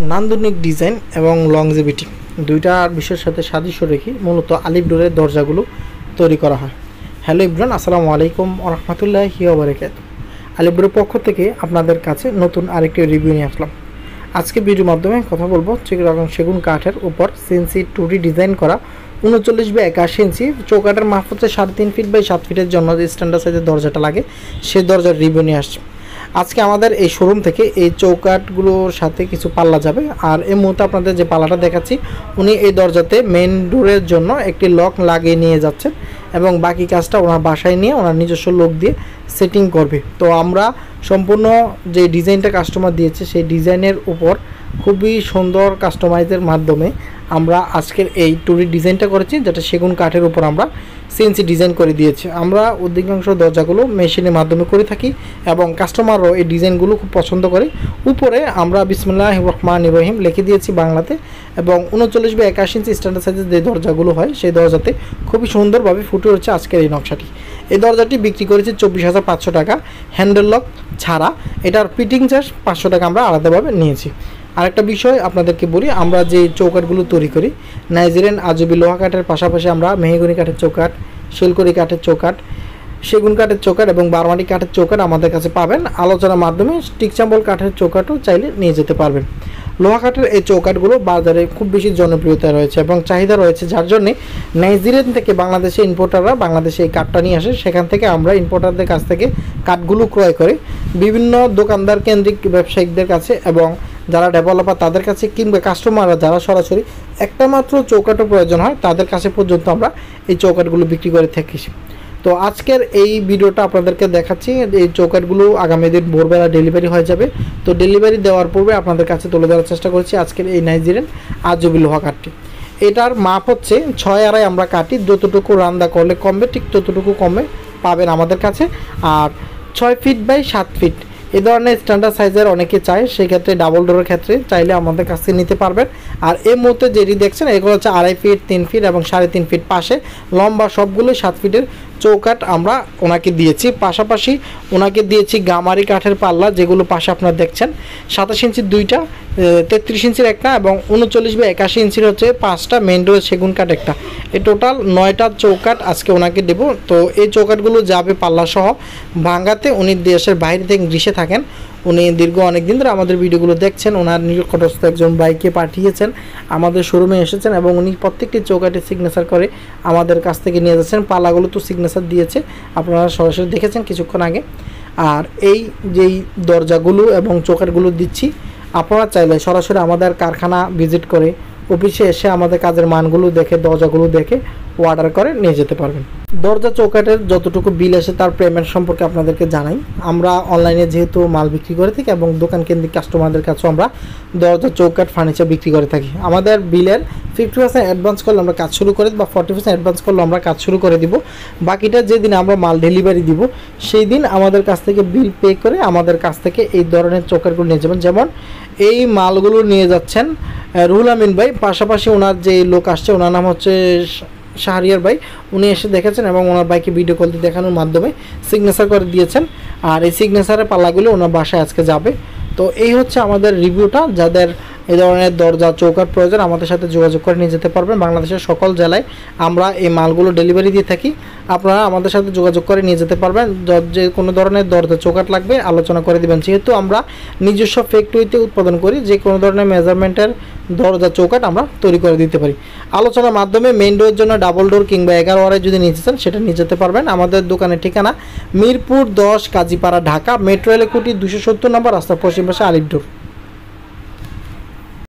নান্দনিক ডিজাইন এবং লংজিভিটি দুইটা বিষয়ের সাথে সাদৃশ্য রেখে মূলত আলিফ ডোরের দরজাগুলো তৈরি করা হয়। হ্যালো এভরিওয়ান, আসসালামু আলাইকুম ওয়া রাহমাতুল্লাহি ওয়া বারাকাতুহু। আলিফ ডোরের পক্ষ থেকে আপনাদের কাছে নতুন আরেকটি রিভিউ নিয়ে আসলাম। আজকে ভিডিওর মাধ্যমে কথা বলবো সেগুন কাঠের উপর সিএনসি 2D ডিজাইন করা 39/81 ইঞ্চি চৌকাঠের মাপ হচ্ছে 3.5 ফিট বাই 7 ফিটের জন্য যে স্ট্যান্ডার্ড সাইজের দরজাটা লাগে সেই দরজার রিভিউ নিয়ে আসছে। আজকে আমাদের এই শোরুম থেকে এই চৌকাঠগুলোর সাথে কিছু পাল্লা যাবে, আর এই মুহূর্তে আপনাদের যে পাল্লাটা দেখাচ্ছি উনি এই দরজাতে মেইন ডোরের জন্য একটি লক লাগিয়ে নিয়ে যাচ্ছেন এবং বাকি কাজটা ওনার বাসায় নিয়ে ওনার নিজস্ব লোক দিয়ে সেটিং করবে। তো আমরা সম্পূর্ণ যে ডিজাইনটা কাস্টমার দিয়েছে সেই ডিজাইনের উপর খুবই সুন্দর কাস্টমাইজের মাধ্যমে আমরা আজকের এই 2D ডিজাইনটা করেছি, যেটা সেগুন কাঠের উপর আমরা সিএনসি ডিজাইন করে দিয়েছি। আমরা অধিকাংশ দরজাগুলো মেশিনের মাধ্যমে করে থাকি এবং কাস্টমারও এই ডিজাইনগুলো খুব পছন্দ করে। উপরে আমরা বিসমিল্লাহির রহমানির রহিম লিখে দিয়েছি বাংলাতে এবং 39/81 ইঞ্চি স্ট্যান্ডার্ড সাইজের যে দরজাগুলো হয় সেই দরজাতে খুবই সুন্দরভাবে ফুটে উঠছে আজকের এই নকশাটি। এই দরজাটি বিক্রি করেছি 24,500 টাকা হ্যান্ডেল লক ছাড়া। এটার ফিটিং চার্জ 500 টাকা আমরা আলাদাভাবে নিয়েছি। আরেকটা বিষয় আপনাদেরকে বলি, আমরা যে চৌকাঠগুলো তৈরি করি নাইজেরিয়ান আজবি লোহা কাঠের পাশাপাশি আমরা মেহগনি কাঠের চৌকাঠ, শিলকড়ি কাঠের চৌকাঠ, সেগুন কাঠের চৌকাঠ এবং বারমাটি কাঠের চৌকাঠ আমাদের কাছে পাবেন। আলোচনার মাধ্যমে টিকচাম্বল কাঠের চৌকাঠও চাইলে নিয়ে যেতে পারবেন। লোহা কাঠের এই চৌকাঠগুলো বাজারে খুব বেশি জনপ্রিয়তা রয়েছে এবং চাহিদা রয়েছে, যার জন্যে নাইজেরিয়ান থেকে বাংলাদেশে ইম্পোর্টাররা বাংলাদেশে এই কাঠটা নিয়ে আসে। সেখান থেকে আমরা ইম্পোর্টারদের কাছ থেকে কাঠগুলো ক্রয় করে বিভিন্ন দোকানদার কেন্দ্রিক ব্যবসায়িকদের কাছে এবং যারা ডেভেলপার তাদের কাছে কিংবা কাস্টমাররা যারা সরাসরি একটা মাত্র চৌকাঠও প্রয়োজন হয় তাদের কাছে পর্যন্ত আমরা এই চৌকাঠগুলো বিক্রি করে থাকি। তো আজকের এই ভিডিওটা আপনাদেরকে দেখাচ্ছি, এই চৌকাঠগুলো আগামী দিন ভোরবেলা ডেলিভারি হয়ে যাবে। তো ডেলিভারি দেওয়ার পূর্বে আপনাদের কাছে তুলে ধরার চেষ্টা করছি আজকের এই নাইজেরিয়ান আজবি লোহা কাঠটি। এটার মাপ হচ্ছে 6.5 আমরা কাটি, যতটুকু রান্দা করলে কমবে ঠিক ততটুকু কমে পাবেন আমাদের কাছে। আর 6 ফিট বাই 7 ফিট এই ধরনের স্ট্যান্ডার্ড সাইজের অনেকে চায়, সেক্ষেত্রে ডাবল ডোরের ক্ষেত্রে চাইলে আমাদের কাছে নিতে পারবেন। আর এই মুহূর্তে যেটি দেখছেন এগুলো হচ্ছে 2.5 ফিট, 3 ফিট এবং 3.5 ফিট পাশে লম্বা সবগুলোই 7 ফিটের চৌকাঠ আমরা ওনাকে দিয়েছি। পাশাপাশি ওনাকে দিয়েছি গামারি কাঠের পাল্লা, যেগুলো পাশে আপনারা দেখছেন 27 ইঞ্চির দুইটা, 33 ইঞ্চির একটা এবং 39/81 ইঞ্চির হচ্ছে 5টা মেন ডোরের সেগুন কাঠ একটা। এই টোটাল 9টা চৌকাঠ আজকে ওনাকে দেব। তো এই চৌকাঠগুলো যাবে পাল্লা সহ ভাঙ্গাতে। উনি দেশের বাইরে থেকে গ্রীষে থাকেন, উনি দীর্ঘ অনেক দিন ধরে আমাদের ভিডিওগুলো দেখছেন। ওনার নিকটস্থ একজন বাইকে পাঠিয়েছেন, আমাদের শোরুমে এসেছেন এবং উনি প্রত্যেকটি চৌকাঠে সিগনেচার করে আমাদের কাছ থেকে নিয়ে যাচ্ছেন। পাল্লাগুলো তো সিগনেচার দিয়েছে, আপনারা সরাসরি দেখেছেন কিছুক্ষণ আগে। আর এই যেই দরজাগুলো এবং চৌকাঠগুলো দিচ্ছি, আপনারা চাইলে সরাসরি আমাদের কারখানা ভিজিট করে অফিসে এসে আমাদের কাজের মানগুলো দেখে দরজাগুলো দেখে অর্ডার করে নিয়ে যেতে পারবেন। দরজা চৌকাঠের যতটুকু বিল আসে তার পেমেন্ট সম্পর্কে আপনাদেরকে জানাই। আমরা অনলাইনে যেহেতু মাল বিক্রি করে থাকি এবং দোকান কেন্দ্রিক কাস্টমারদের কাছেও আমরা দরজা চৌকাঠ ফার্নিচার বিক্রি করে থাকি। আমাদের বিলের 50% অ্যাডভান্স করলে আমরা কাজ শুরু করে বা 40% অ্যাডভান্স করলে আমরা কাজ শুরু করে দিব। বাকিটা যেদিন আমরা মাল ডেলিভারি দিব সেই দিন আমাদের কাছ থেকে বিল পে করে আমাদের কাছ থেকে এই ধরনের চৌকাঠগুলো নিয়ে যাবেন। যেমন এই মালগুলো নিয়ে যাচ্ছেন রুহুল আমিন ভাই, পাশাপাশি ওনার যে লোক আসছে ওনার নাম হচ্ছে শাহরিয়ার ভাই, উনি এসে দেখেছেন এবং ওনার বাইকে ভিডিও কল দিয়ে দেখানোর মাধ্যমে সিগনেচার করে দিয়েছেন। আর এই সিগনেচারের পাল্লাগুলো ওনার বাসায় আজকে যাবে। তো এই হচ্ছে আমাদের রিভিউটা। যাদের এই ধরনের দরজা চৌকাঠ প্রয়োজন আমাদের সাথে যোগাযোগ করে নিয়ে যেতে পারবেন। বাংলাদেশের সকল জেলায় আমরা এই মালগুলো ডেলিভারি দিয়ে থাকি, আপনারা আমাদের সাথে যোগাযোগ করে নিয়ে যেতে পারবেন। যে কোনো ধরনের দরজা চৌকাঠ লাগবে আলোচনা করে দেবেন। যেহেতু আমরা নিজস্ব ফ্যাক্টরিতে উৎপাদন করি, যে কোনো ধরনের মেজারমেন্টের দরজা চৌকাঠ আমরা তৈরি করে দিতে পারি। আলোচনার মাধ্যমে মেইন ডোরের জন্য ডাবল ডোর কিংবা 11 ওয়ারের যদি নিতে চান সেটা নিয়ে যেতে পারবেন। আমাদের দোকানের ঠিকানা মিরপুর 10 কাজীপাড়া, ঢাকা। মেট্রো রেল কুটি 270 নম্বর রাস্তার পশ্চিম পাশে আলিফ ডোর।